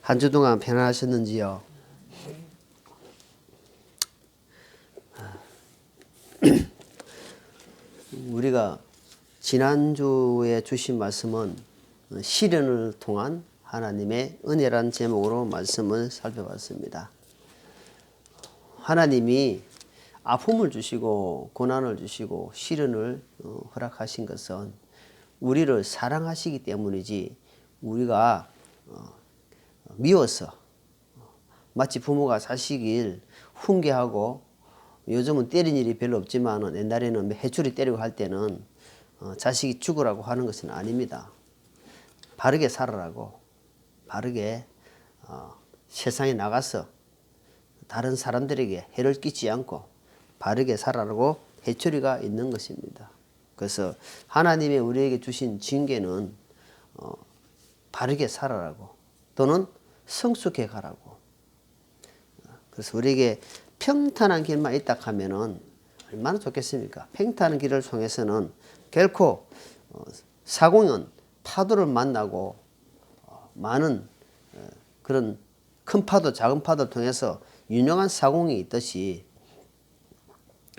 한 주 동안 편안하셨는지요? 우리가 지난주에 주신 말씀은 시련을 통한 하나님의 은혜라는 제목으로 말씀을 살펴봤습니다. 하나님이 아픔을 주시고 고난을 주시고 시련을 허락하신 것은 우리를 사랑하시기 때문이지 우리가 미워서 마치 부모가 자식을 훈계하고 요즘은 때린 일이 별로 없지만 옛날에는 해초리 때리고 할 때는 자식이 죽으라고 하는 것은 아닙니다. 바르게 살아라고 바르게 세상에 나가서 다른 사람들에게 해를 끼치지 않고 바르게 살아라고 해초리가 있는 것입니다. 그래서 하나님의 우리에게 주신 징계는 바르게 살아라고 또는 성숙해 가라고. 그래서 우리에게 평탄한 길만 있다 하면은 얼마나 좋겠습니까? 평탄한 길을 통해서는 결코 사공은 파도를 만나고 많은 그런 큰 파도 작은 파도를 통해서 유명한 사공이 있듯이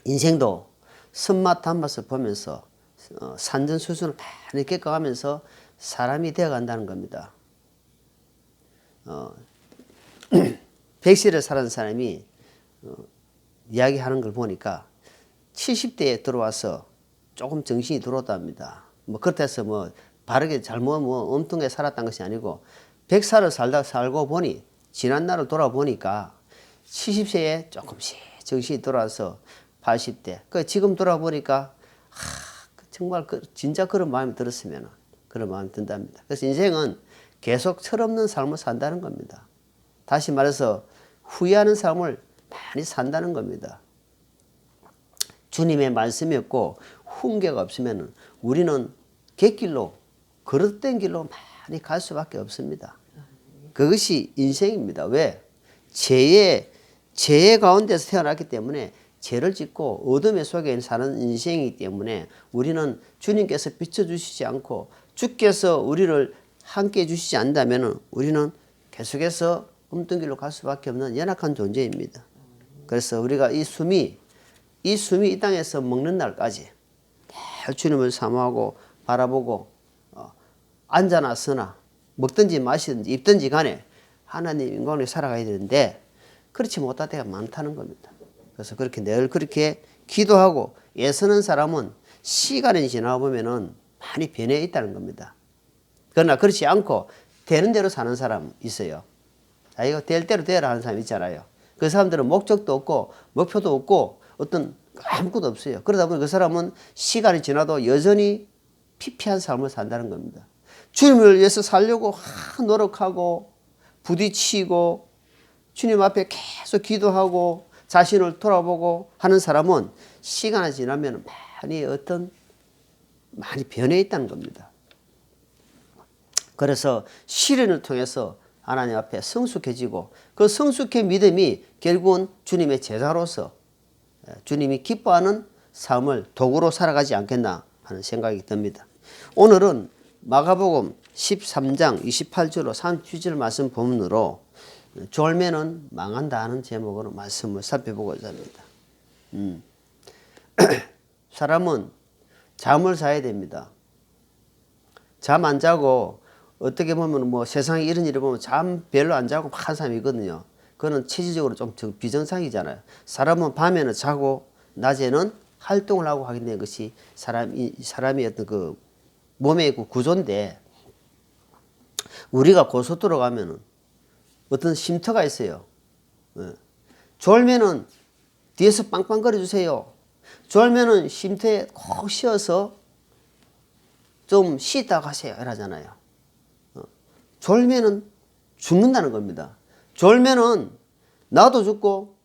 인생도 선맛 단맛을 보면서 산전수전을 많이 겪어가면서 사람이 되어간다는 겁니다. 백세를 살은 사람이 이야기하는 걸 보니까 70대에 들어와서 조금 정신이 들어왔답니다. 뭐 그렇다 해서 뭐 바르게 잘못 엉뚱하게 살았다는 것이 아니고 100살을 살고 보니 지난 날을 돌아보니까 70세에 조금씩 정신이 돌아와서 80대 지금 돌아보니까 정말 진짜 그런 마음이 들었으면 그런 마음이 든답니다. 그래서 인생은 계속 철없는 삶을 산다는 겁니다. 다시 말해서 후회하는 삶을 많이 산다는 겁니다. 주님의 말씀이 없고 훈계가 없으면 우리는 갯길로 그릇된 길로 많이 갈 수밖에 없습니다. 그것이 인생입니다. 왜? 죄의 가운데서 태어났기 때문에 죄를 짓고 어둠의 속에 사는 인생이기 때문에 우리는 주님께서 비춰주시지 않고 주께서 우리를 함께 해주시지 않는다면 우리는 계속해서 없던 길로 갈 수밖에 없는 연약한 존재입니다. 그래서 우리가 이 숨이 이 땅에서 먹는 날까지 주님을 사모하고 바라보고 앉아나 서나 먹든지 마시든지 입든지 간에 하나님 인간으로 살아가야 되는데 그렇지 못할 때가 많다는 겁니다. 그래서 그렇게 늘 그렇게 기도하고 애쓰는 사람은 시간이 지나 보면은 많이 변해 있다는 겁니다. 그러나 그렇지 않고 되는 대로 사는 사람 있어요. 이거 될 대로 되라 하는 사람 있잖아요. 그 사람들은 목적도 없고 목표도 없고 어떤 아무것도 없어요. 그러다 보니 그 사람은 시간이 지나도 여전히 피폐한 삶을 산다는 겁니다. 주님을 위해서 살려고 노력하고 부딪히고 주님 앞에 계속 기도하고 자신을 돌아보고 하는 사람은 시간이 지나면 많이 변해 있다는 겁니다. 그래서 시련을 통해서 하나님 앞에 성숙해지고 그 성숙의 믿음이 결국은 주님의 제자로서 주님이 기뻐하는 삶을 도구로 살아가지 않겠나 하는 생각이 듭니다. 오늘은 마가복음 13장 28절로 30절 말씀 본문으로 졸면은 망한다 하는 제목으로 말씀을 살펴보고자 합니다. 사람은 잠을 자야 됩니다. 잠 안 자고 어떻게 보면 뭐 세상에 이런 일을 보면 잠 별로 안 자고 막 한 사람이 있거든요. 그거는 체질적으로 좀 비정상이잖아요. 사람은 밤에는 자고 낮에는 활동을 하고 하게 되는 것이 사람의 어떤 그 몸의 그 구조인데 우리가 고속도로 가면은 어떤 쉼터가 있어요. 졸면은 뒤에서 빵빵거려 주세요. 졸면은 쉼터에 꼭 쉬어서 좀 쉬다 가세요. 이러잖아요. 졸면은 죽는다는 겁니다. 졸면은 나도 죽고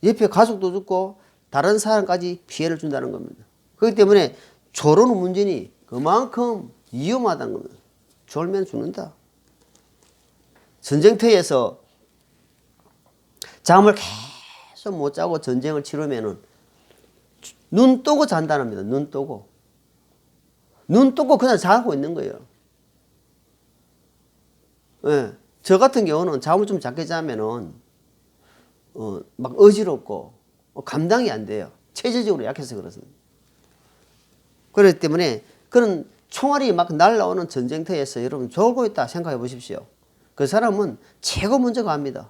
옆에 가족도 죽고 다른 사람까지 피해를 준다는 겁니다. 그렇기 때문에 졸음의 문제는 그만큼 위험하다는 겁니다. 졸면 죽는다. 전쟁터에서 잠을 계속 못 자고 전쟁을 치르면은 눈 뜨고 잔다는 겁니다. 눈 뜨고 그냥 자고 있는 거예요. 네. 저 같은 경우는 잠을 좀 작게 자면은 막 어지럽고 감당이 안 돼요. 체질적으로 약해서 그렇습니다. 그렇기 때문에 그런 총알이 막 날라오는 전쟁터에서 여러분 졸고 있다 생각해 보십시오. 그 사람은 최고 먼저 갑니다.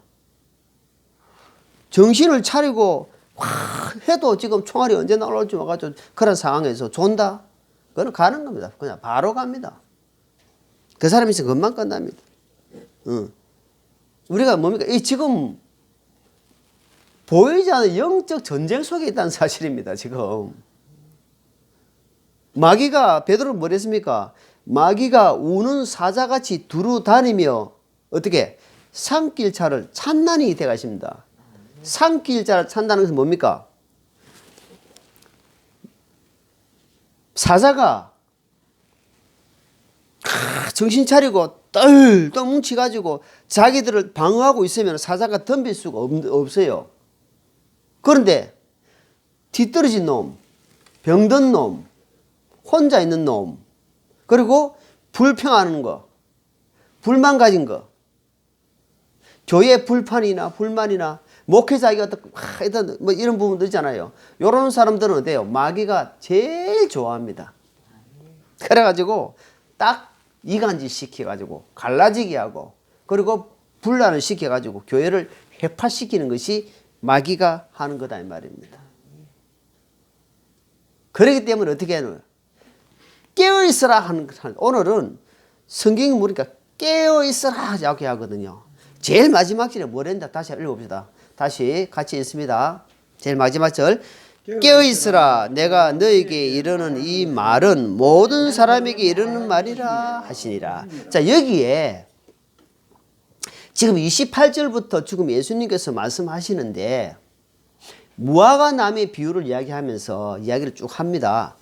정신을 차리고 확 해도 지금 총알이 언제 날아올지 와가지고 그런 상황에서 존다? 그거는 가는 겁니다. 그냥 바로 갑니다. 그 사람이 있으면 금방 끝납니다. 우리가 뭡니까? 이 지금 보이지 않는 영적 전쟁 속에 있다는 사실입니다. 지금. 마귀가 베드로는 뭐랬습니까? 마귀가 우는 사자같이 두루 다니며 어떻게 산길차를 찬난이 돼가십니다. 산길차를 찬다는 것은 뭡니까? 사자가 정신 차리고 똘똘 뭉치가지고 자기들을 방어하고 있으면 사자가 덤빌 수가 없어요. 그런데 뒤떨어진 놈, 병든 놈, 혼자 있는 놈, 그리고 불평하는 거, 불만 가진 거, 교회 불판이나 불만이나 목회자가 어떤 뭐 이런 부분도 있잖아요. 이런 사람들은 어때요? 마귀가 제일 좋아합니다. 그래가지고 딱 이간질 시켜가지고 갈라지게 하고 그리고 분란을 시켜가지고 교회를 해파시키는 것이 마귀가 하는 거다 이 말입니다. 그렇기 때문에 어떻게 하는 거예요? 깨어있으라 하는 오늘은 성경이 보니까 깨어있으라 이렇게 하거든요. 제일 마지막 절에 뭐랬는데 다시 읽어봅시다. 다시 같이 읽습니다. 제일 마지막 절. 깨어있으라 내가 너에게 이르는 이 말은 모든 사람에게 이르는 말이라 하시니라. 자, 여기에 지금 28절부터 지금 예수님께서 말씀하시는데 무화과 나무의 비유를 이야기하면서 이야기를 쭉 합니다.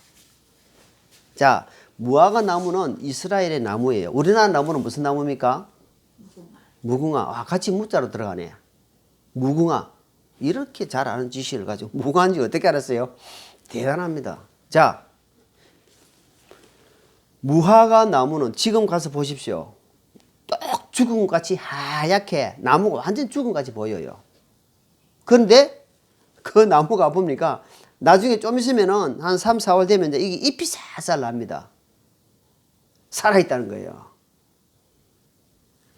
자, 무화과 나무는 이스라엘의 나무예요. 우리나라 나무는 무슨 나무입니까? 무궁화. 같이 무자로 들어가네. 무궁화. 이렇게 잘 아는 지식을 가지고 무궁화인지 어떻게 알았어요? 대단합니다. 자, 무화과 나무는 지금 가서 보십시오. 똑 죽은 것 같이 하얗게 나무가 완전 죽은 것 같이 보여요. 그런데 그 나무가 뭡니까? 나중에 좀 있으면은 한 3, 4월 되면 이게 잎이 살살 납니다. 살아있다는 거예요.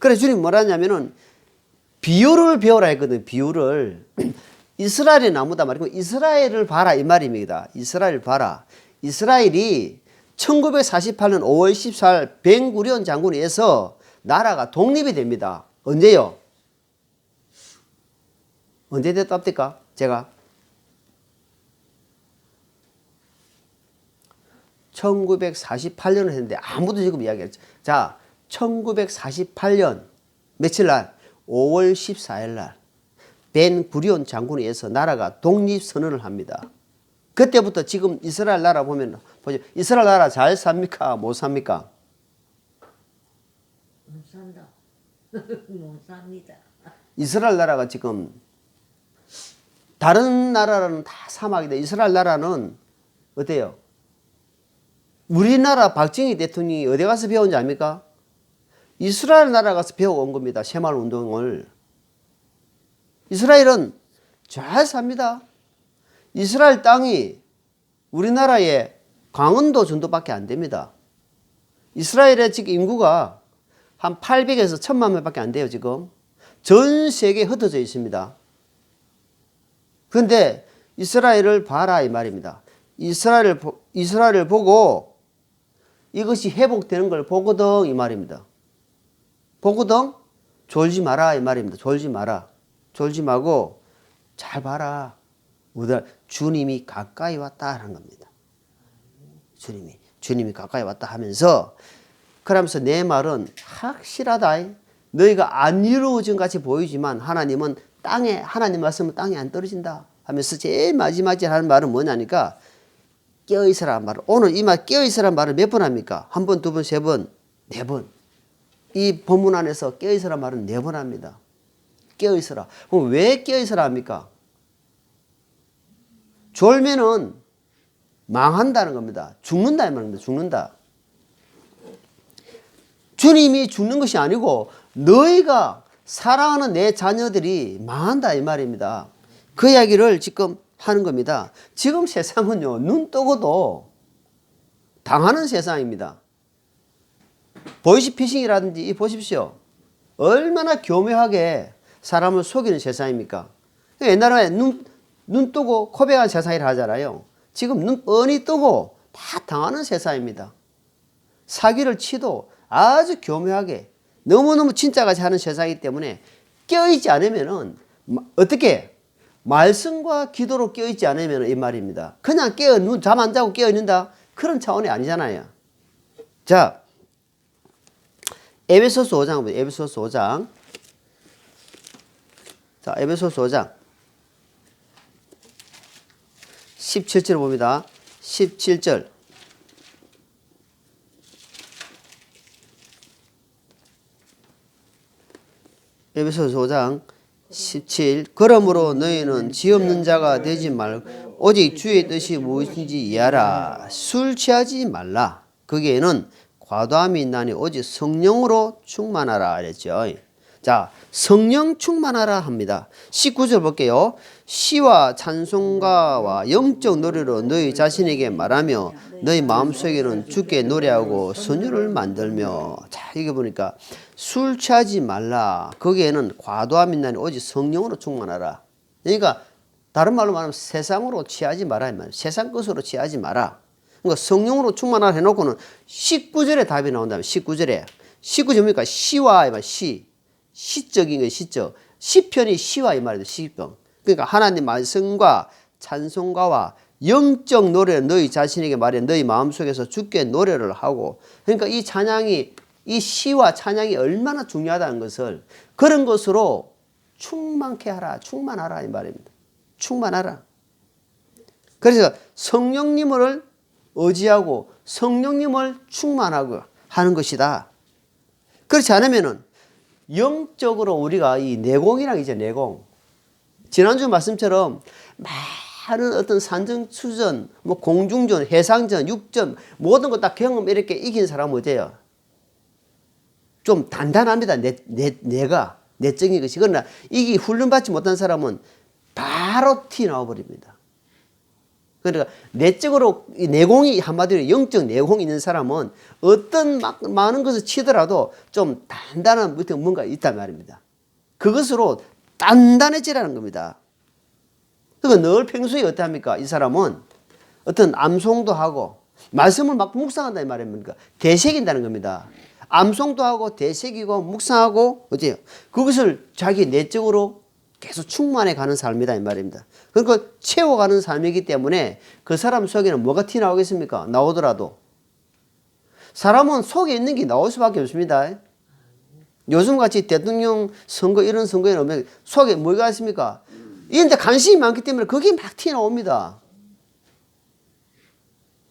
그래서 주님 뭐라 하냐면은 비유를 배우라 했거든. 비유를. 이스라엘의 나무다 말이고 이스라엘을 봐라 이 말입니다. 이스라엘을 봐라. 이스라엘이 1948년 5월 14일 벤구리온 장군에 의해서 나라가 독립이 됩니다. 언제요? 언제 됐답니까? 제가 1948년을 했는데 아무도 지금 이야기했죠. 자, 1948년 며칠 날? 5월 14일 날 벤구리온 장군에 의해서 나라가 독립선언을 합니다. 그때부터 지금 이스라엘 나라 보면 보죠. 이스라엘 나라 잘 삽니까? 못 삽니까? 못 산다. 못 삽니다. 이스라엘 나라가 지금 다른 나라는 다 사막인데 이스라엘 나라는 어때요? 우리나라 박정희 대통령이 어디 가서 배운지 압니까? 이스라엘 나라 가서 배워온 겁니다. 새마을 운동을. 이스라엘은 잘 삽니다. 이스라엘 땅이 우리나라의 강원도 정도밖에 안 됩니다. 이스라엘의 지금 인구가 한 800에서 1000만 명밖에 안 돼요. 지금 전 세계에 흩어져 있습니다. 그런데 이스라엘을 봐라 이 말입니다. 이스라엘을 보고 이것이 회복되는 걸 보거든 이 말입니다. 보거든 졸지 마라 이 말입니다. 졸지 마라. 졸지 말고 잘 봐라. 주님이 가까이 왔다 하는 겁니다. 주님이 가까이 왔다 하면서 그러면서 내 말은 확실하다. 너희가 안 이루어진 같이 보이지만 하나님은 하나님 말씀은 땅에 안 떨어진다 하면서 제일 마지막에 하는 말은 뭐냐니까 깨어있으라는 말을 오늘 이 말 깨어있으라는 말을 몇 번 합니까? 한 번, 두 번, 세 번, 네 번. 이 본문 안에서 깨어있으라는 말은 네 번 합니다. 깨어있으라. 그럼 왜 깨어있으라 합니까? 졸면은 망한다는 겁니다. 죽는다 이 말입니다. 죽는다. 주님이 죽는 것이 아니고 너희가 사랑하는 내 자녀들이 망한다 이 말입니다. 그 이야기를 지금 하는 겁니다. 지금 세상은요, 눈 뜨고도 당하는 세상입니다. 보이스피싱이라든지 이 보십시오. 얼마나 교묘하게 사람을 속이는 세상입니까? 옛날에 눈 뜨고 코백한 세상이라 하잖아요. 지금 눈 뻔히 뜨고 다 당하는 세상입니다. 사기를 치도 아주 교묘하게 너무너무 진짜같이 하는 세상이기 때문에 껴있지 않으면은 어떻게 말씀과 기도로 껴있지 않으면 이 말입니다. 그냥 잠 안 자고 깨어있는다 그런 차원이 아니잖아요. 자, 에베소서 5장 보세요. 에베소서 5장. 자, 에베소서 5장 17절 봅니다. 17절. 에베소서 5장 17. 그러므로 너희는 지 없는 자가 되지 말고 오직 주의 뜻이 무엇인지 이해하라. 술 취하지 말라. 거기에는 과도함이 있나니 오직 성령으로 충만하라 그랬죠. 자, 성령 충만하라 합니다. 19절 볼게요. 시와 찬송가와 영적 노래로 너희 자신에게 말하며 너희 마음속에는 주께 노래하고 선율을 만들며. 자, 이게 보니까 술 취하지 말라. 거기에는 과도함이 있나니 오직 성령으로 충만하라. 그러니까 다른 말로 말하면 세상으로 취하지 마라 이 말이에요. 세상 것으로 취하지 마라. 그러니까 성령으로 충만하라 해놓고는 19절에 답이 나온다면 19절에 19절 뭡니까? 시와 이 말 시. 시적인 거예요. 시적. 시편이 시와 이 말이에요. 시편. 그러니까 하나님 말씀과 찬송가와 영적 노래를 너희 자신에게 말해 너희 마음속에서 주께 노래를 하고. 그러니까 이 찬양이 이 시와 찬양이 얼마나 중요하다는 것을 그런 것으로 충만케 하라. 충만하라 이 말입니다. 충만하라. 그래서 성령님을 의지하고 성령님을 충만하고 하는 것이다. 그렇지 않으면은 영적으로 우리가 이 내공이라고 이제 내공. 지난주 말씀처럼 많은 어떤 산전, 수전, 뭐 공중전, 해상전, 육전 모든 거 다 경험 이렇게 이긴 사람은 어때요? 좀 단단합니다. 내가 내적인 것이. 그러나 이게 훈련받지 못한 사람은 바로 티 나와버립니다. 그러니까 내적으로 내공이 한마디로 영적 내공이 있는 사람은 어떤 많은 것을 치더라도 좀 단단한 밑에 뭔가 있단 말입니다. 그것으로 단단해지라는 겁니다. 그러니까 늘 평소에 어떠합니까? 이 사람은 어떤 암송도 하고 말씀을 막 묵상한다 이 말입니까? 되새긴다는 겁니다. 암송도 하고 되새기고 묵상하고 어때요? 그것을 자기 내적으로 계속 충만해 가는 삶이다 이 말입니다. 그러니까 채워가는 삶이기 때문에 그 사람 속에는 뭐가 튀어나오겠습니까? 나오더라도. 사람은 속에 있는 게 나올 수밖에 없습니다. 요즘같이 대통령 선거 이런 선거에는 속에 뭐가 있습니까? 이런데 관심이 많기 때문에 그게 막 튀어나옵니다.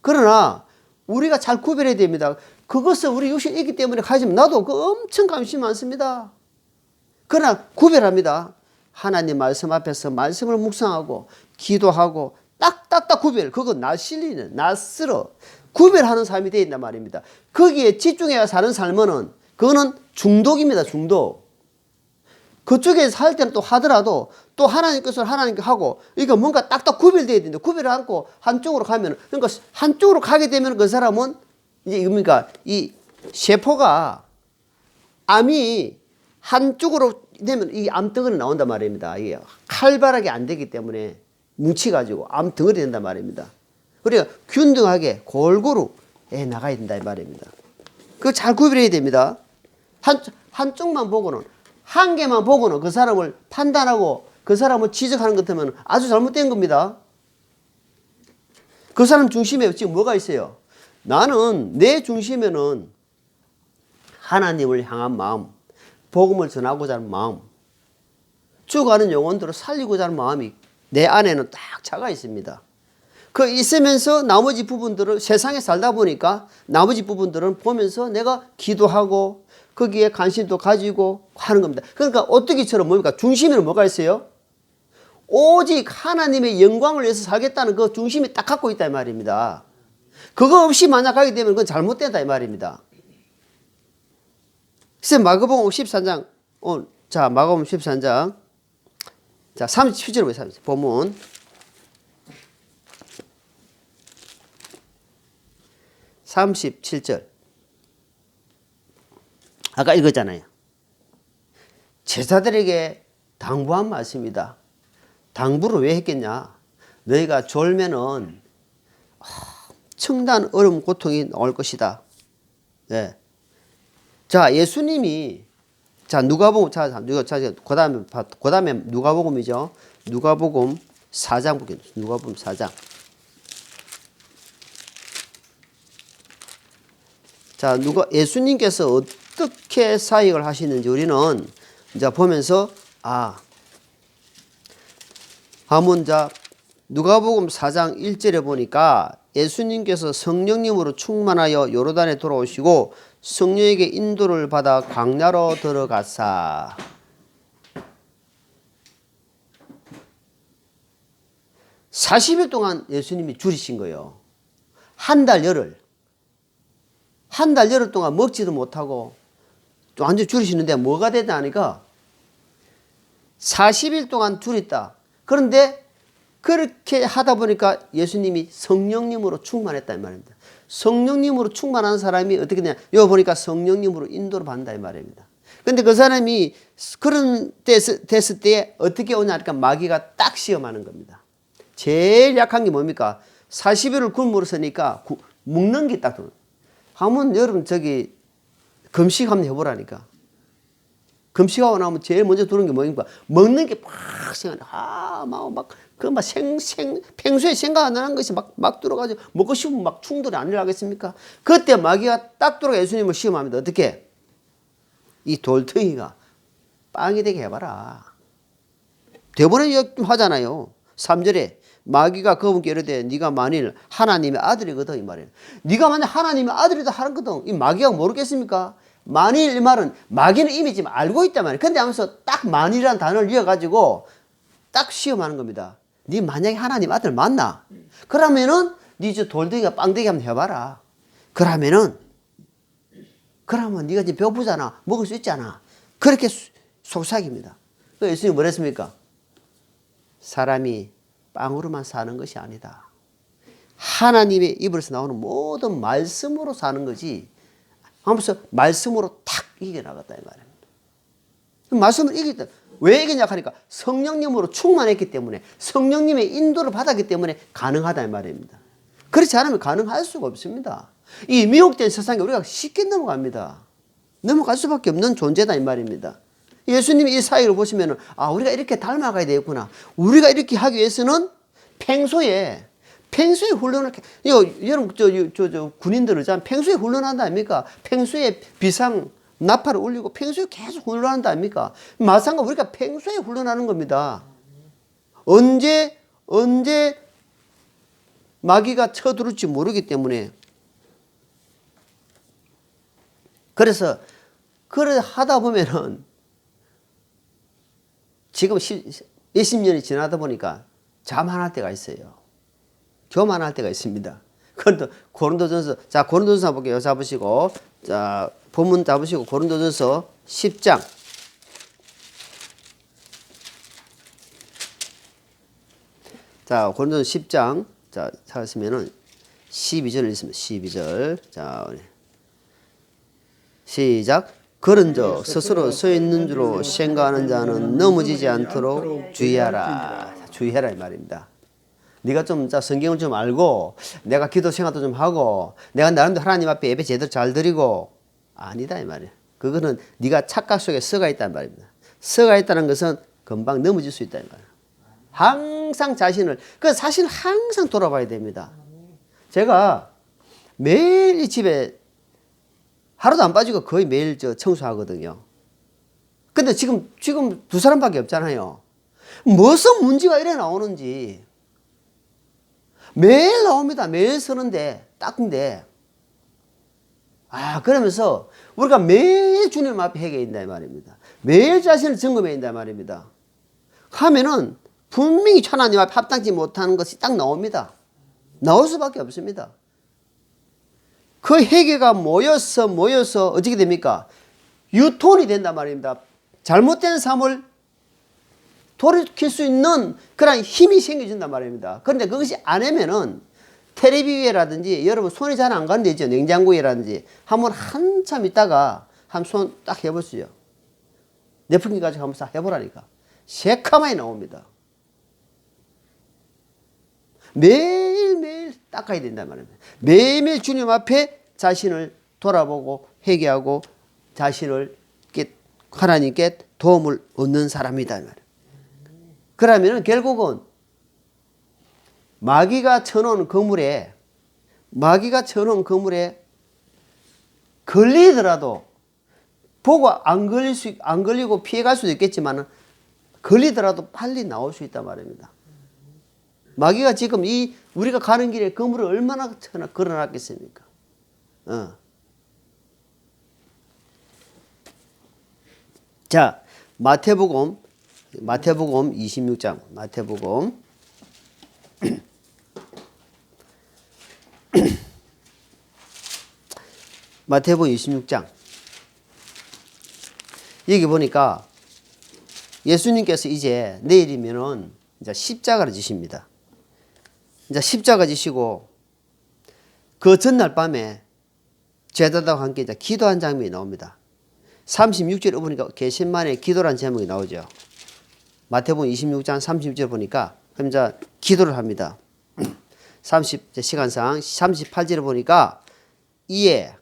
그러나 우리가 잘 구별해야 됩니다. 그것을 우리 육신이 있기 때문에 가지면 나도 그 엄청 관심이 많습니다. 그러나 구별합니다. 하나님 말씀 앞에서 말씀을 묵상하고 기도하고 딱딱딱 구별. 그거 나 실리는 낯설어 구별하는 삶이 되어 있단 말입니다. 거기에 집중해야 사는 삶은 그거는 중독입니다. 중독. 그쪽에 살 때는 또 하더라도 또 하나님 것을 하나님께 하고 이거 뭔가 딱딱 구별되어야 되는데 구별을 않고 한쪽으로 가면 그러니까 한쪽으로 가게 되면 그 사람은 이제 뭡니까 이 세포가 암이 한쪽으로 되면 이 암덩어리 나온단 말입니다. 이게 활발하게 안 되기 때문에 뭉치가지고 암덩어리 된단 말입니다. 그러니까 균등하게 골고루 나가야 된다 이 말입니다. 그거 잘 구별해야 됩니다. 한쪽만 보고는 한 개만 보고는 그 사람을 판단하고 그 사람을 지적하는 것 같으면 아주 잘못된 겁니다. 그 사람 중심에 지금 뭐가 있어요? 나는 내 중심에는 하나님을 향한 마음, 복음을 전하고자 하는 마음, 죽어가는 영혼들을 살리고자 하는 마음이 내 안에는 딱 차가 있습니다. 그 있으면서 나머지 부분들을 세상에 살다 보니까 나머지 부분들은 보면서 내가 기도하고 거기에 관심도 가지고 하는 겁니다. 그러니까 어떻게처럼 뭡니까? 중심에는 뭐가 있어요? 오직 하나님의 영광을 위해서 살겠다는 그 중심이 딱 갖고 있다 이 말입니다. 그거 없이 만약 가게 되면 그건 잘못된다 이 말입니다. 그래서 마가복음 13장, 자, 마가복음 13장. 자, 37절 보세요. 본문. 37절. 아까 읽었잖아요. 제자들에게 당부한 말씀이다. 당부를 왜 했겠냐? 너희가 졸면은 엄청난 어려움, 고통이 나올 것이다. 네. 자, 예수님이 자, 누가복음, 그다음에 누가복음이죠. 누가복음 4장 보겠습니다. 누가복음 4장. 자, 예수님께서 어떻게 사역을 하시는지 우리는 이제 보면서 한번 자 누가복음 4장 1절에 보니까 예수님께서 성령님으로 충만하여 요르단에 돌아오시고 성령에게 인도를 받아 광야로 들어가사. (40일) 동안 예수님이 줄이신 거예요. 한 달 열흘 동안 먹지도 못하고 완전 줄이시는데 뭐가 되냐 하니까 40일 동안 줄였다. 그런데 그렇게 하다 보니까 예수님이 성령님으로 충만했다 이 말입니다. 성령님으로 충만한 사람이 어떻게 되냐, 여기 보니까 성령님으로 인도를 받는다 이 말입니다. 근데 그 사람이 그런 됐을 때 어떻게 오냐 하니까 마귀가 딱 시험하는 겁니다. 제일 약한 게 뭡니까? 40일을 굶으로서니까 먹는 게 딱 들어요. 한번 여러분 저기 금식 한번 해보라니까. 금식하고 나면 제일 먼저 들어오는 게 뭐입니까? 먹는 게 막 생각나. 평소에 생각 안 나는 것이 막 들어가지고 먹고 싶으면 막 충돌이 안 일어나겠습니까? 그때 마귀가 딱 들어가 예수님을 시험합니다. 어떻게? 이 돌덩이가 빵이 되게 해봐라. 대본에 하잖아요. 3절에 마귀가 그분께 이르되 네가 만일 하나님의 아들이거든 이 말이에요. 네가 만약 하나님의 아들이다 하거든. 이 마귀가 모르겠습니까? 만일 이 말은 마귀는 이미 지금 알고 있단 말이에요. 근데 하면서 딱 만일이라는 단어를 이어가지고 딱 시험하는 겁니다. 네 만약에 하나님 아들 맞나? 그러면은 네 저 돌덩이가 빵되게 한번 해봐라. 그러면 네가 지금 배고프잖아. 먹을 수 있잖아. 그렇게 속삭입니다. 그래서 예수님이 뭐랬습니까? 사람이 빵으로만 사는 것이 아니다. 하나님의 입에서 나오는 모든 말씀으로 사는 거지. 하면서 말씀으로 탁 이겨나갔다 이 말입니다. 말씀을 이겼다. 왜 이기냐 하니까 성령님으로 충만했기 때문에, 성령님의 인도를 받았기 때문에 가능하다 이 말입니다. 그렇지 않으면 가능할 수가 없습니다. 이 미혹된 세상에 우리가 쉽게 넘어갑니다. 넘어갈 수밖에 없는 존재다 이 말입니다. 예수님이 이 사역을 보시면은 우리가 이렇게 닮아가야 되겠구나. 우리가 이렇게 하기 위해서는 평소에 훈련을, 여러분, 군인들은 평소에 훈련한다 아닙니까? 평소에 비상, 나팔을 울리고 평소에 계속 훈련한다 아닙니까? 마찬가지로 우리가 평소에 훈련하는 겁니다. 언제 마귀가 쳐들을지 모르기 때문에. 그래서, 그래 하다 보면은 지금 20년이 지나다 보니까 자만할 때가 있어요. 교만할 때가 있습니다. 그런데 고린도전서, 자, 고린도전서 볼게요. 잡으시고, 자, 본문 잡으시고, 고린도전서 10장. 자, 고린도전서 10장. 자, 찾으시면은 12절을 읽습니다. 12절. 자, 시작. 그런즉 스스로 서 있는 줄로 생각하는 자는 넘어지지 않도록 주의하라. 주의하라 이 말입니다. 네가 좀 성경을 좀 알고 내가 기도 생활도 좀 하고 내가 나름대로 하나님 앞에 예배 제대로 잘 드리고 아니다 이 말이에요. 그거는 네가 착각 속에 썩어 있다는 말입니다. 썩어 있다는 것은 금방 넘어질 수 있다 이 말이에요. 항상 그 자신을 항상 돌아봐야 됩니다. 제가 매일 이 집에 하루도 안 빠지고 거의 매일 청소하거든요. 근데 지금 두 사람밖에 없잖아요. 무슨 문제가 이래 나오는지 매일 나옵니다. 매일 서는데 닦는데 그러면서 우리가 매일 주님 앞에 회개해야 된다 이 말입니다. 매일 자신을 점검해야 된다 이 말입니다. 하면은 분명히 하나님 앞에 합당치 못하는 것이 딱 나옵니다. 나올 수밖에 없습니다. 그 회개가 모여서 어떻게 됩니까? 유통이 된단 말입니다. 잘못된 삶을 돌이킬 수 있는 그런 힘이 생겨진단 말입니다. 그런데 그것이 안 하면은 텔레비 위에라든지 여러분 손이 잘 안 가는 데 있죠. 냉장고 위에라든지 한번 한참 있다가 한 손 딱 해보시죠. 내풍기 가지고 한번 싹 해보라니까. 새카마이 나옵니다. 매일매일 닦아야 된단 말입니다. 매일매일 주님 앞에 자신을 돌아보고 회개하고 자신을 하나님께 도움을 얻는 사람이다. 말이에요. 그러면 결국은 마귀가 쳐놓은 그물에 걸리더라도 보고 안 걸리고 피해갈 수도 있겠지만 걸리더라도 빨리 나올 수 있단 말입니다. 마귀가 지금 우리가 가는 길에 그물을 얼마나 걸어놨겠습니까? 자, 마태복음 26장, 마태복음 마태복음 26장. 여기 보니까 예수님께서 이제 내일이면은 이제 십자가를 지십니다. 이제 십자가 지시고 그 전날 밤에 제자들과 함께 이제 기도한 장면이 나옵니다. 36절에 보니까 겟세마네 기도란 제목이 나오죠. 마태복음 26장 36절 보니까 그럼 이제 기도를 합니다. 시간상 38절에 보니까 이에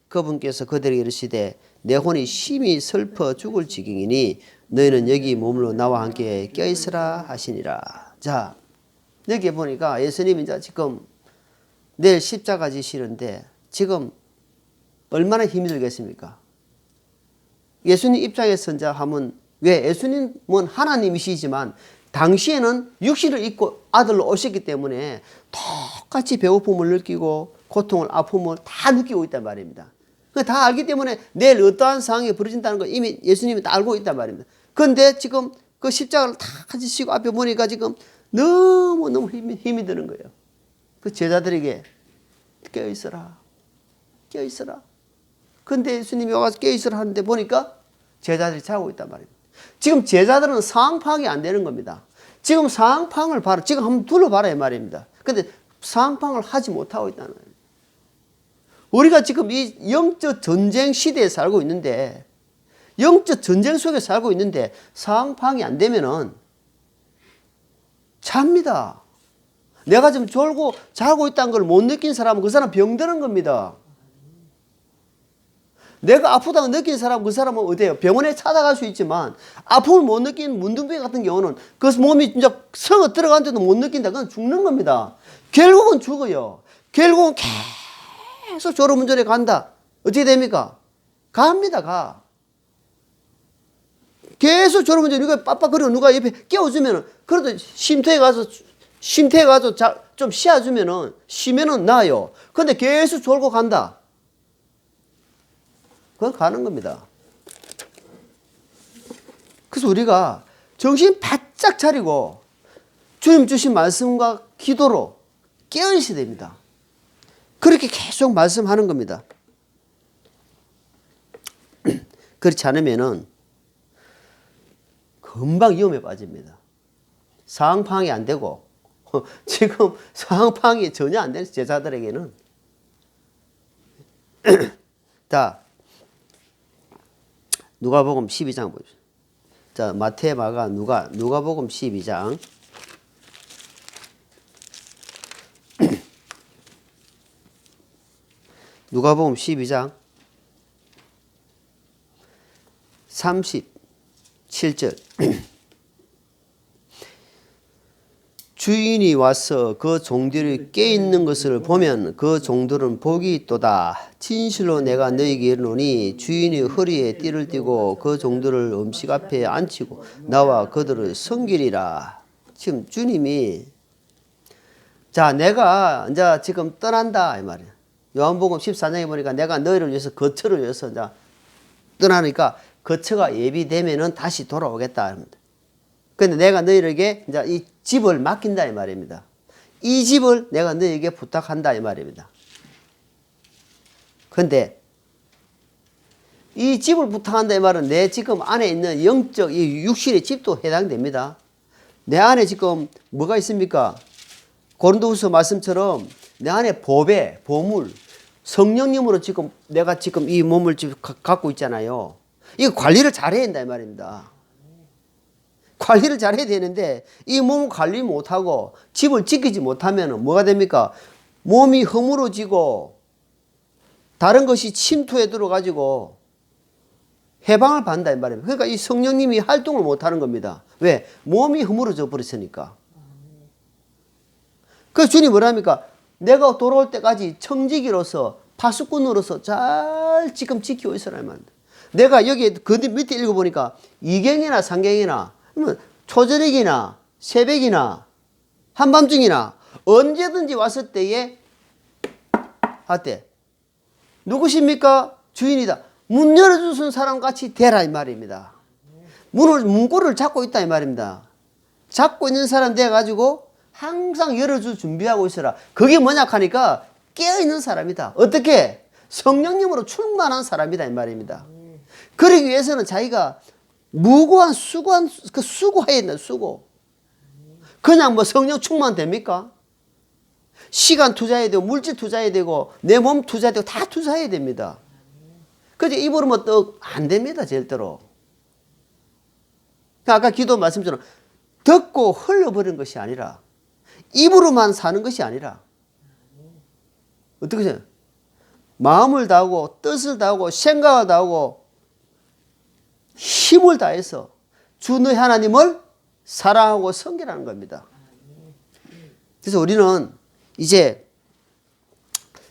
그분께서 그들에게 이르시되 내 혼이 심히 슬퍼 죽을 지경이니 너희는 여기 머물러 나와 함께 껴있으라 하시니라. 자, 여기 보니까 예수님이 이제 지금 내일 십자가 지시는데 지금 얼마나 힘이 들겠습니까? 예수님 입장에서 이제 하면 왜 예수님은 하나님이시지만 당시에는 육신을 입고 아들로 오셨기 때문에 똑같이 배고픔을 느끼고 고통을 아픔을 다 느끼고 있단 말입니다. 다 알기 때문에 내일 어떠한 상황이 벌어진다는 걸 이미 예수님이 다 알고 있단 말입니다. 그런데 지금 그 십자가를 다 지시고 앞에 보니까 지금 너무너무 힘이 드는 거예요. 그 제자들에게 깨어있어라. 깨어있어라. 근데 예수님이 와서 깨어있으라 하는데 보니까 제자들이 자고 있단 말입니다. 지금 제자들은 상황 파악이 안 되는 겁니다. 지금 상황 파악을 봐라. 지금 한번 둘러봐라 이 말입니다. 근데 상황 파악을 하지 못하고 있다는 거예요. 우리가 지금 이 영적 전쟁 시대에 살고 있는데 영적 전쟁 속에 살고 있는데 상황 파악이 안 되면은 잡니다. 내가 지금 졸고 자고 있다는 걸 못 느낀 사람은 그 사람 병드는 겁니다. 내가 아프다고 느낀 사람, 그 사람은 어때요? 병원에 찾아갈 수 있지만 아픔을 못 느낀 문둥병 같은 경우는 그 몸이 진짜 썩어 들어간데도 못 느낀다. 그건 죽는 겁니다. 결국은 죽어요. 결국은 계속 졸음운전에 간다. 어떻게 됩니까? 갑니다, 가. 계속 졸음운전, 누가 빡빡거리고 누가 옆에 깨워주면은, 그래도 쉼터에 가서 좀 쉬어주면은, 쉬면은 나아요. 근데 계속 졸고 간다. 그건 가는 겁니다. 그래서 우리가 정신 바짝 차리고 주님 주신 말씀과 기도로 깨어있어야 됩니다. 그렇게 계속 말씀하는 겁니다. 그렇지 않으면은 금방 위험에 빠집니다. 상황 파악이 안 되고 지금 상황 파악이 전혀 안 되는 제자들에게는 자, 누가복음 12장 보십시오. 자, 마태, 마가, 누가복음 12장. 누가복음 12장 37절. 주인이 와서 그 종들이 깨있는 것을 보면 그 종들은 복이 있도다. 진실로 내가 너희에게 이르노니 주인이 허리에 띠를 띠고 그 종들을 음식 앞에 앉히고 나와 그들을 섬기리라. 지금 주님이 자, 내가 이제 지금 떠난다 이 말이야. 요한복음 14장에 보니까 내가 너희를 위해서 거처를 위해서 이제 떠나니까 거처가 예비되면은 다시 돌아오겠다. 근데 내가 너희에게 이제 이 집을 맡긴다 이 말입니다. 이 집을 내가 너희에게 부탁한다 이 말입니다. 근데 이 집을 부탁한다 이 말은 내 지금 안에 있는 영적 이 육신의 집도 해당됩니다. 내 안에 지금 뭐가 있습니까? 고린도후서 말씀처럼 내 안에 보배, 보물, 성령님으로 지금 내가 지금 이 몸을 지금 갖고 있잖아요. 이거 관리를 잘해야 된다 이 말입니다. 관리를 잘해야 되는데 이 몸을 관리 못하고 집을 지키지 못하면 뭐가 됩니까? 몸이 허물어지고 다른 것이 침투해 들어가지고 해방을 받는다 이 말입니다. 그러니까 이 성령님이 활동을 못하는 겁니다. 왜? 몸이 허물어져 버렸으니까. 그래서 주님 뭐랍니까? 내가 돌아올 때까지 청지기로서 파수꾼으로서 잘 지금 지키고 있어라 이 말입니다. 내가 여기 그 밑에 읽어보니까 2경이나 3경이나 초저녁이나 새벽이나 한밤중이나 언제든지 왔을 때에 하때 누구십니까? 주인이다. 문 열어주는 사람 같이 되라 이 말입니다. 문고리를 잡고 있다 이 말입니다. 잡고 있는 사람 돼가지고 항상 열어줄 준비하고 있어라. 그게 뭐냐 하니까 깨어있는 사람이다. 어떻게? 성령님으로 충만한 사람이다 이 말입니다. 그러기 위해서는 자기가 무고한 수고해야 된다. 수고. 그냥 뭐 성령 충만 됩니까? 시간 투자해야 되고 물질 투자해야 되고 내 몸 투자해야 되고 다 투자해야 됩니다. 그죠? 입으로만 또 안 됩니다. 절대로. 아까 기도 말씀처럼 듣고 흘려버리는 것이 아니라 입으로만 사는 것이 아니라 어떻게 생각해요? 마음을 다하고 뜻을 다하고 생각을 다하고 힘을 다해서 주 너희 하나님을 사랑하고 섬기라는 겁니다. 그래서 우리는 이제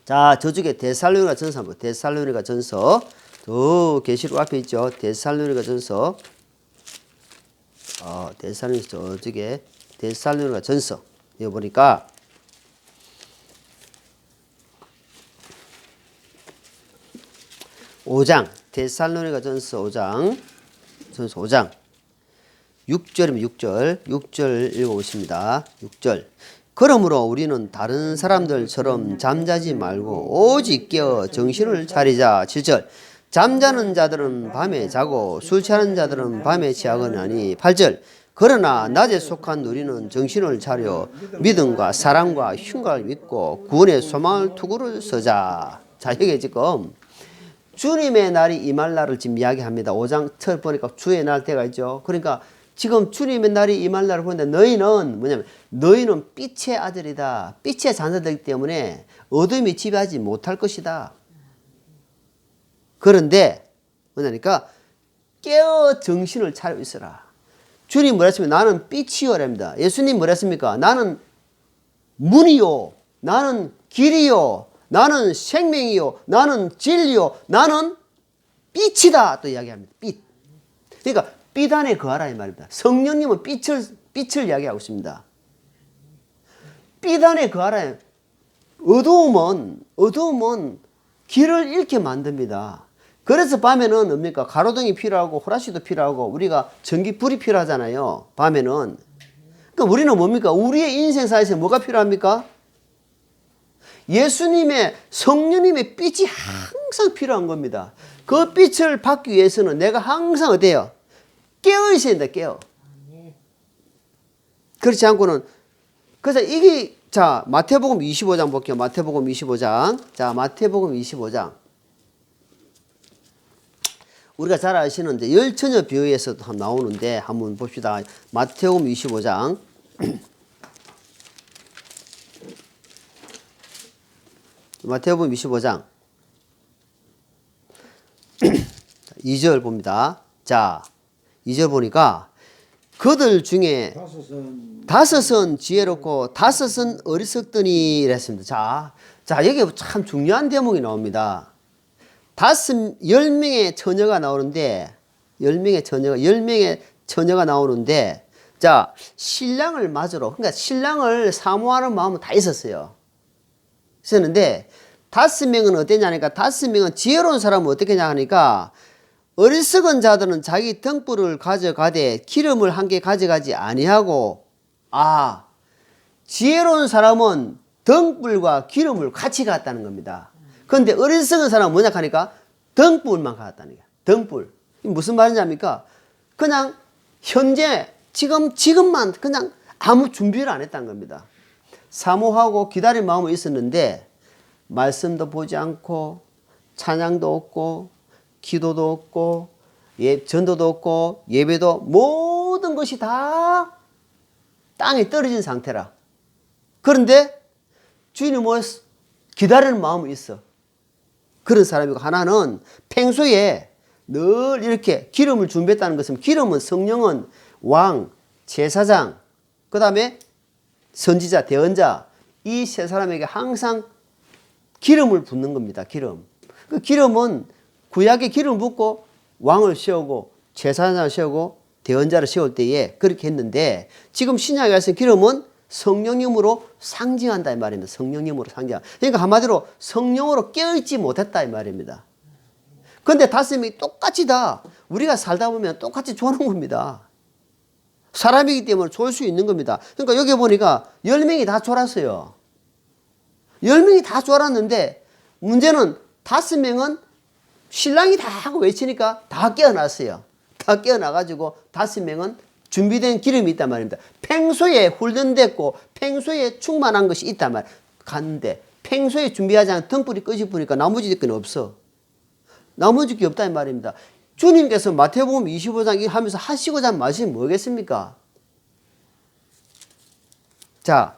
자 저쪽에 데살로니가 전서 한번 데살로니가 전서 저 계시록 앞에 있죠. 데살로니가 전서 데살로니가 저쪽에 데살로니가 전서 여기 보니까 5장 데살로니가 전서 5장 6절이면 6절 읽어보십니다. 6절 그러므로 우리는 다른 사람들처럼 잠자지 말고 오직 깨어 정신을 차리자. 7절 잠자는 자들은 밤에 자고 술 취하는 자들은 밤에 취하거니하니. 8절 그러나 낮에 속한 우리는 정신을 차려 믿음과 사랑과 흉가를 믿고 구원의 소망을 투구를 서자. 자 여기 지금 주님의 날이 임할 날을 지금 이야기합니다. 5장 처음 보니까 주의 날 때가 있죠. 그러니까 지금 주님의 날이 임할 날을 보는데 너희는 뭐냐면 너희는 빛의 아들이다. 빛의 자녀들이기 때문에 어둠이 지배하지 못할 것이다. 그런데 뭐냐니까 깨어 정신을 차리고 있어라. 주님 뭐라 했습니까? 나는 빛이요랍니다. 예수님 뭐라 했습니까? 나는 문이요. 나는 길이요. 나는 생명이요. 나는 진리요. 나는 빛이다. 또 이야기합니다. 빛. 그러니까 빛 안에 거하라 이 말입니다. 성령님은 빛을 이야기하고 있습니다. 빛 안에 거하라. 어두움은 길을 잃게 만듭니다. 그래서 밤에는 뭡니까? 가로등이 필요하고 후라시도 필요하고 우리가 전기불이 필요하잖아요. 밤에는. 그러니까 우리는 뭡니까? 우리의 인생사에서 뭐가 필요합니까? 예수님의 성령님의 빛이 항상 필요한 겁니다. 그 빛을 받기 위해서는 내가 항상 어때요? 깨어 있어야 된다. 깨어. 그렇지 않고는 그래서 이게 자 마태복음 25장 볼게요. 마태복음 25장. 자 마태복음 25장. 우리가 잘 아시는 이제 열처녀 비유에서도 나오는데 한번 봅시다. 마태복음 25장. 마태복음 25장 2절 봅니다. 자 2절 보니까 그들 중에 다섯은 지혜롭고 다섯은 어리석더니 이랬습니다. 자 여기 참 중요한 대목이 나옵니다. 10명의 처녀가 나오는데 10명의 처녀가 나오는데 자 신랑을 맞으러 그러니까 신랑을 사모하는 마음은 다 있었어요. 있었는데 5명은 어땠냐니까 5명은 지혜로운 사람은 어떻게 하냐 하니까 어리석은 자들은 자기 등불을 가져가되 기름을 한 개 가져가지 아니하고 지혜로운 사람은 등불과 기름을 같이 갖다는 겁니다. 그런데 어리석은 사람은 뭐냐 하니까 등불만 갖다는 거야. 등불. 무슨 말이냐니까 그냥 현재 지금만 그냥 아무 준비를 안 했다는 겁니다. 사모하고 기다릴 마음은 있었는데 말씀도 보지 않고 찬양도 없고 기도도 없고 전도도 없고 예배도 모든 것이 다 땅에 떨어진 상태라. 그런데 주인이 기다리는 마음이 있어. 그런 사람이고 하나는 평소에 늘 이렇게 기름을 준비했다는 것은 기름은 성령은 왕, 제사장, 그 다음에 선지자, 대언자 이 세 사람에게 항상 기름을 붓는 겁니다. 기름. 그 기름은 구약에 기름 붓고 왕을 세우고 제사장을 세우고 대언자를 세울 때에 그렇게 했는데 지금 신약에 와서 기름은 성령님으로 상징한다 이 말입니다. 성령님으로 상징. 그러니까 한마디로 성령으로 깨어있지 못했다 이 말입니다. 그런데 5명이 똑같이 다 우리가 살다 보면 똑같이 조는 겁니다. 사람이기 때문에 졸 수 있는 겁니다. 그러니까 여기 보니까 10명이 다 졸았어요. 10명이 다 졸았는데 문제는 5명은 신랑이 다 하고 외치니까 다 깨어났어요. 다 깨어나가지고 5명은 준비된 기름이 있단 말입니다. 평소에 훈련됐고 평소에 충만한 것이 있단 말이에요. 갔는데 평소에 준비하지 않은 등불이 꺼지 보니까 나머지 건 없어. 나머지 게 없다 이 말입니다. 주님께서 마태복음 25장 하면서 하시고자 한 말씀이 뭐겠습니까? 자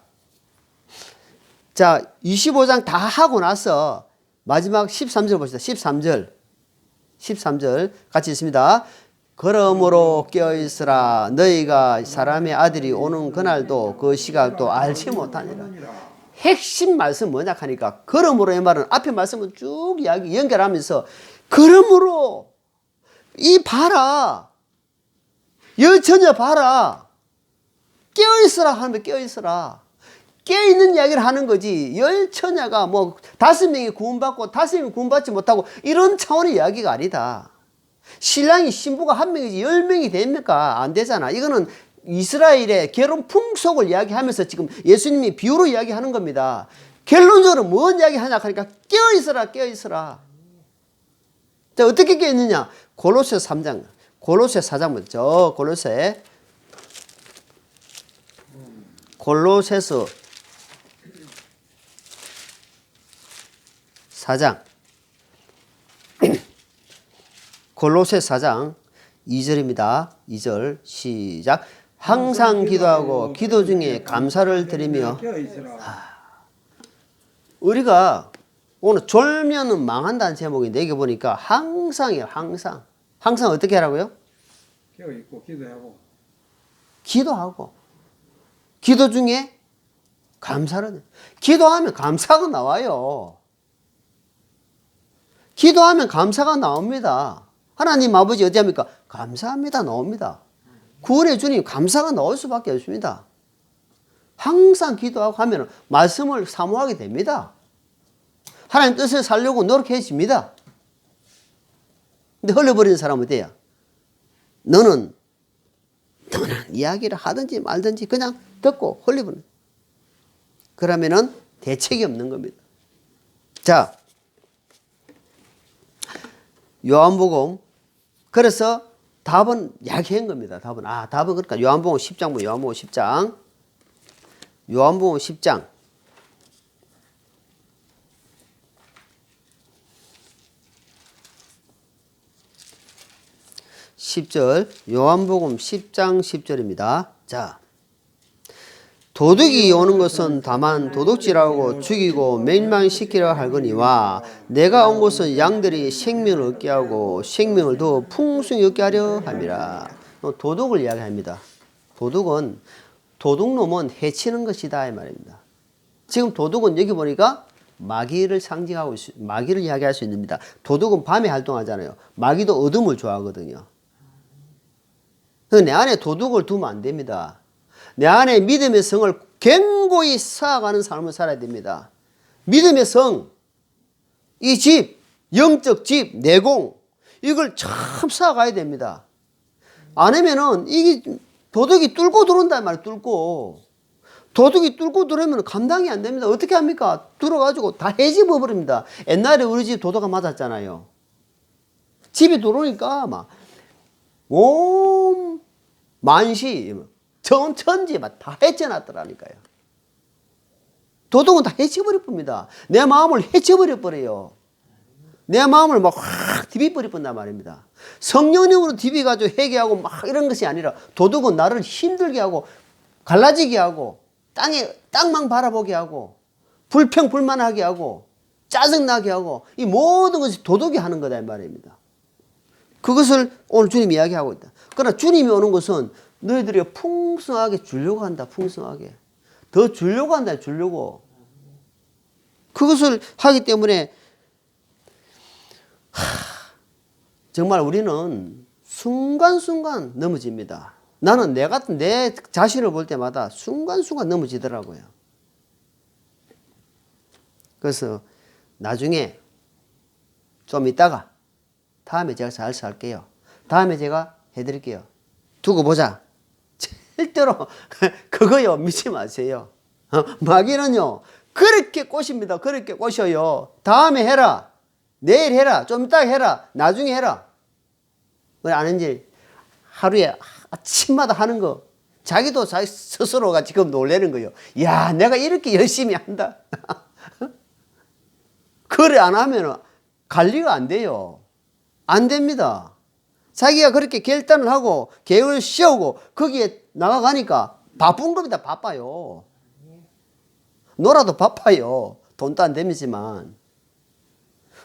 25장 다 하고 나서 마지막 13절 봅시다. 13절 같이 있습니다. 그러므로 깨어있으라. 너희가 사람의 아들이 오는 그날도 그 시각도 알지 못하니라. 핵심 말씀 뭐냐 하니까 그러므로의 말은 앞에 말씀을 쭉 이야기 연결하면서 그러므로 이 봐라. 여처녀 봐라. 깨어있으라 하면 깨어있으라. 깨어있는 이야기를 하는 거지. 열처녀가 뭐 5명이 구원받고 5명이 구원받지 못하고 이런 차원의 이야기가 아니다. 신랑이 신부가 1명이지 10명이 됩니까? 안 되잖아. 이거는 이스라엘의 결혼 풍속을 이야기하면서 지금 예수님이 비유로 이야기하는 겁니다. 결론적으로 뭔 이야기 하냐 하니까 깨어있으라 깨어있으라. 자, 어떻게 깨어있느냐? 골로새 3장 골로새 4장부터 저 골로새서 4장 골로새 4장 2절입니다. 2절 시작. 항상 기도하고 기도 중에 감사를 드리며 우리가 오늘 졸면은 망한다는 제목인데 여기 보니까 항상이에요. 항상. 항상 어떻게 하라고요? 깨어있고 기도하고 기도 중에 감사를 기도하면 감사가 나와요. 기도하면 감사가 나옵니다. 하나님 아버지 어디 합니까? 감사합니다 나옵니다. 구원의 주님 감사가 나올 수밖에 없습니다. 항상 기도하고 하면 말씀을 사모하게 됩니다. 하나님 뜻을 살려고 노력해집니다. 근데 흘려버리는 사람은 어때요? 너는 이야기를 하든지 말든지 그냥 듣고 흘려버리는. 그러면은 대책이 없는 겁니다. 자, 요한복음. 그래서 답은 이야기한 겁니다. 답은 그러니까 요한복음 10장 요한복음 10장. 요한복음 10장. 10절 요한복음 10장 10절입니다. 자, 도둑이 오는 것은 다만 도둑질하고 죽이고 멸망시키려 하거니와 내가 온 것은 양들이 생명을 얻게 하고 생명을 더 풍성히 얻게 하려 함이라. 도둑을 이야기합니다. 도둑놈은 해치는 것이다 이 말입니다. 지금 도둑은 여기 보니까 마귀를 상징하고 마귀를 이야기할 수 있습니다. 도둑은 밤에 활동하잖아요. 마귀도 어둠을 좋아하거든요. 내 안에 도둑을 두면 안 됩니다. 내 안에 믿음의 성을 견고히 쌓아가는 삶을 살아야 됩니다. 믿음의 성, 이 집, 영적 집, 내공, 이걸 참 쌓아가야 됩니다. 안 하면은 이게 도둑이 뚫고 들어온단 말이에요. 도둑이 뚫고 들어오면 감당이 안 됩니다. 어떻게 합니까? 들어가지고 다 해집어 버립니다. 옛날에 우리 집 도둑가 맞았잖아요. 집에 들어오니까 막 온 만시 천지 막 다 해쳐놨더라니까요. 도둑은 다 해쳐버릴 뿐입니다. 내 마음을 해쳐버려 버려요. 내 마음을 막 확 디비버릴 뿐단 말입니다. 성령님으로 디비가지고 회개하고 막 이런 것이 아니라 도둑은 나를 힘들게 하고 갈라지게 하고 땅만 바라보게 하고 불평불만하게 하고 짜증나게 하고 이 모든 것이 도둑이 하는 거다 이 말입니다. 그것을 오늘 주님이 이야기하고 있다. 그러나 주님이 오는 것은 너희들이 풍성하게 주려고 한다. 풍성하게. 더 주려고 한다. 주려고. 그것을 하기 때문에 정말 우리는 순간순간 넘어집니다. 나는 내 자신을 볼 때마다 순간순간 넘어지더라고요. 그래서 나중에 좀 있다가 다음에 제가 잘 살게요. 다음에 제가 해드릴게요. 두고 보자. 절대로 그거요 믿지 마세요. 마귀는요 그렇게 꼬십니다. 그렇게 꼬셔요. 다음에 해라. 내일 해라. 좀 이따 해라. 나중에 해라. 왜 아는지 하루에 아침마다 하는 거 자기도 자기 스스로가 지금 놀라는 거예요. 야 내가 이렇게 열심히 한다. 그래 안 하면 관리가 안 돼요. 안 됩니다. 자기가 그렇게 결단을 하고 계획을 세우고 거기에 나가가니까 바쁜 겁니다. 바빠요. 놀아도 바빠요. 돈도 안 되지만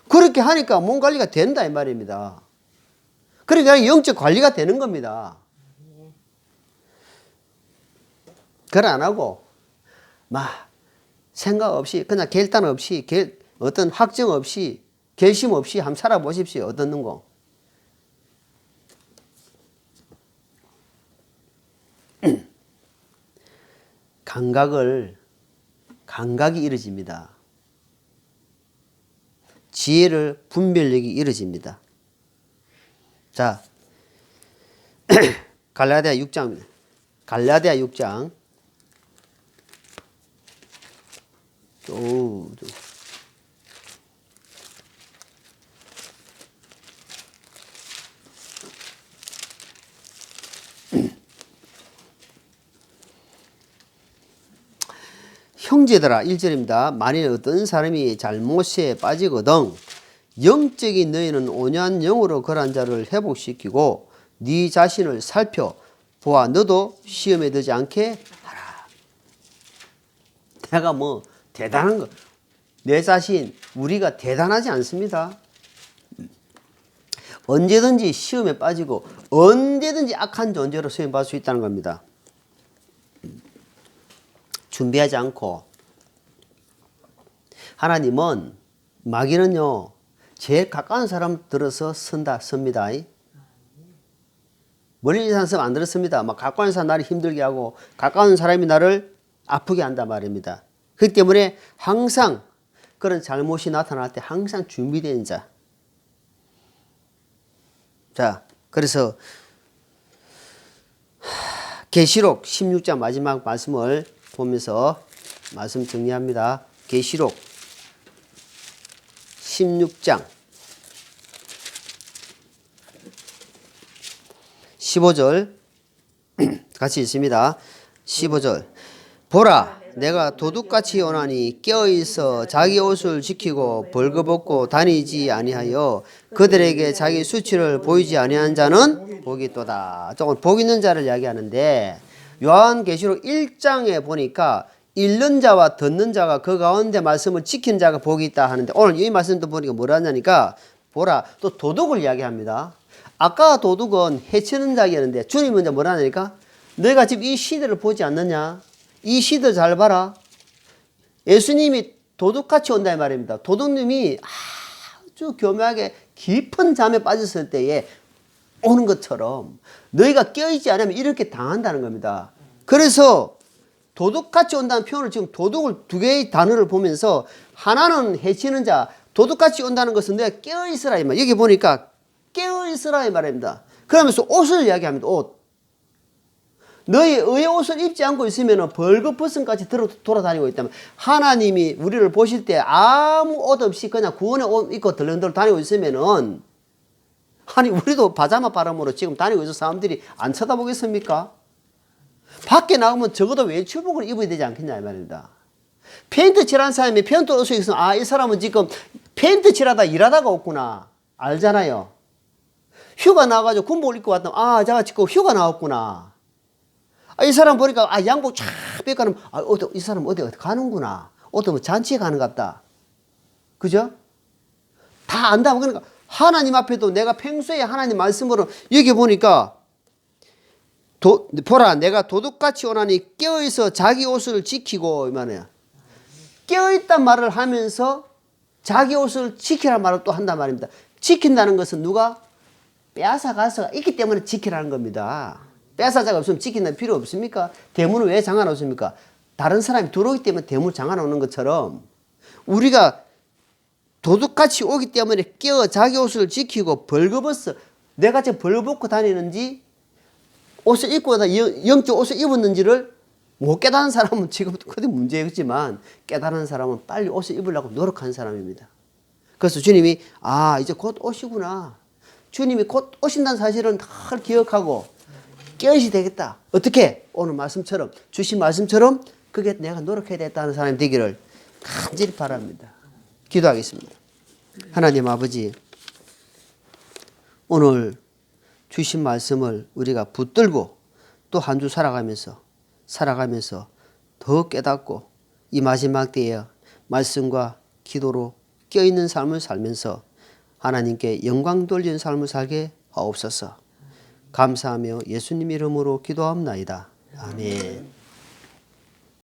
그렇게 하니까 몸 관리가 된다 이 말입니다. 그러니까 영적 관리가 되는 겁니다. 그걸 안 하고 막 생각 없이 그냥 결단 없이 어떤 확정 없이 결심 없이 한번 살아보십시오. 어떻는 거. 감각이 이루어집니다. 지혜를 분별력이 이루어집니다. 자, 갈라디아 6장입니다. 갈라디아 6장. 형제들아 1절입니다. 만일 어떤 사람이 잘못에 빠지거든 영적인 너희는 온유한 영으로 그런 자를 회복시키고 네 자신을 살펴보아 너도 시험에 들지 않게 하라. 내가 뭐 대단한 거 내 자신 우리가 대단하지 않습니다. 언제든지 시험에 빠지고 언제든지 악한 존재로 시험받을 수 있다는 겁니다. 준비하지 않고 하나님은 마귀는요 제일 가까운 사람 들어서 섭니다. 멀리 사는 사람 안 들었습니다. 막 가까운 사람 나를 힘들게 하고 가까운 사람이 나를 아프게 한단 말입니다. 그렇기 때문에 항상 그런 잘못이 나타날 때 항상 준비된 자. 자, 그래서 계시록 16장 마지막 말씀을 보면서 말씀 정리합니다. 계시록 16장 15절 같이 읽습니다. 15절 보라 내가 도둑같이 오나니 깨어있어 자기 옷을 지키고 벌거벗고 다니지 아니하여 그들에게 자기 수치를 보이지 아니한 자는 복이 있도다. 조금 복 있는 자를 이야기하는데 요한계시록 1장에 보니까 읽는 자와 듣는 자가 그 가운데 말씀을 지키는 자가 복이 있다 하는데 오늘 이 말씀도 보니까 뭐라 하냐니까 보라 또 도둑을 이야기합니다. 아까 도둑은 해치는 자였는데 주님은 이제 뭐라 하냐니까 너희가 지금 이 시대를 보지 않느냐? 이 시대 잘 봐라. 예수님이 도둑같이 온다 이 말입니다. 도둑님이 아주 교묘하게 깊은 잠에 빠졌을 때에 오는 것처럼 너희가 깨어있지 않으면 이렇게 당한다는 겁니다. 그래서 도둑같이 온다는 표현을 지금 도둑을 두 개의 단어를 보면서 하나는 해치는 자, 도둑같이 온다는 것은 내가 깨어있으라 이 말. 여기 보니까 깨어있으라 이 말입니다. 그러면서 옷을 이야기합니다. 옷. 너희 의의 옷을 입지 않고 있으면 벌거벗은같이 돌아다니고 있다면 하나님이 우리를 보실 때 아무 옷 없이 그냥 구원의 옷 입고 덜렁덜렁 다니고 있으면은 아니 우리도 파자마 바람으로 지금 다니고 있는 사람들이 안 쳐다보겠습니까? 밖에 나가면 적어도 외출복을 입어야 되지 않겠냐 이 말입니다. 페인트 칠한 사람이 페인트 옷을 입으면 아, 이 사람은 지금 페인트 칠하다 일하다가 왔구나 알잖아요. 휴가 나가지고 군복을 입고 왔다. 아, 제가 지금 휴가 나왔구나. 아, 이 사람 보니까 아, 양복 쫙 뺏가는 아, 이 사람 어디 가는구나. 어디 뭐 잔치에 가는 것 같다. 그죠? 다 안다. 그러니까 하나님 앞에도 내가 평소에 하나님 말씀으로 여기 보니까 보라 내가 도둑같이 오나니 깨어있어 자기 옷을 지키고 이 말이야. 깨어있단 말을 하면서 자기 옷을 지키라는 말을 또 한단 말입니다. 지킨다는 것은 누가 빼앗아 가서가 있기 때문에 지키라는 겁니다. 빼앗아자가 없으면 지킨다는 필요 없습니까? 대문을 왜 장아 놓습니까? 다른 사람이 들어오기 때문에 대문을 장아 놓는 것처럼 우리가 도둑같이 오기 때문에 깨어 자기 옷을 지키고 벌거벗어 내가 지금 벌거벗고 다니는지 옷을 입고 영적 옷을 입었는지를 못 깨달은 사람은 지금부터 크게 문제겠지만 깨달은 사람은 빨리 옷을 입으려고 노력하는 사람입니다. 그래서 주님이 아 이제 곧 오시구나. 주님이 곧 오신다는 사실은 늘 기억하고 깨어있이 되겠다. 어떻게? 오늘 말씀처럼 주신 말씀처럼 그게 내가 노력해야 되겠다는 사람이 되기를 간절히 바랍니다. 기도하겠습니다. 하나님 아버지 오늘 주신 말씀을 우리가 붙들고 또 한 주 살아가면서 더 깨닫고 이 마지막 때에 말씀과 기도로 껴있는 삶을 살면서 하나님께 영광 돌리는 삶을 살게 하옵소서. 감사하며 예수님 이름으로 기도합나이다. 아멘.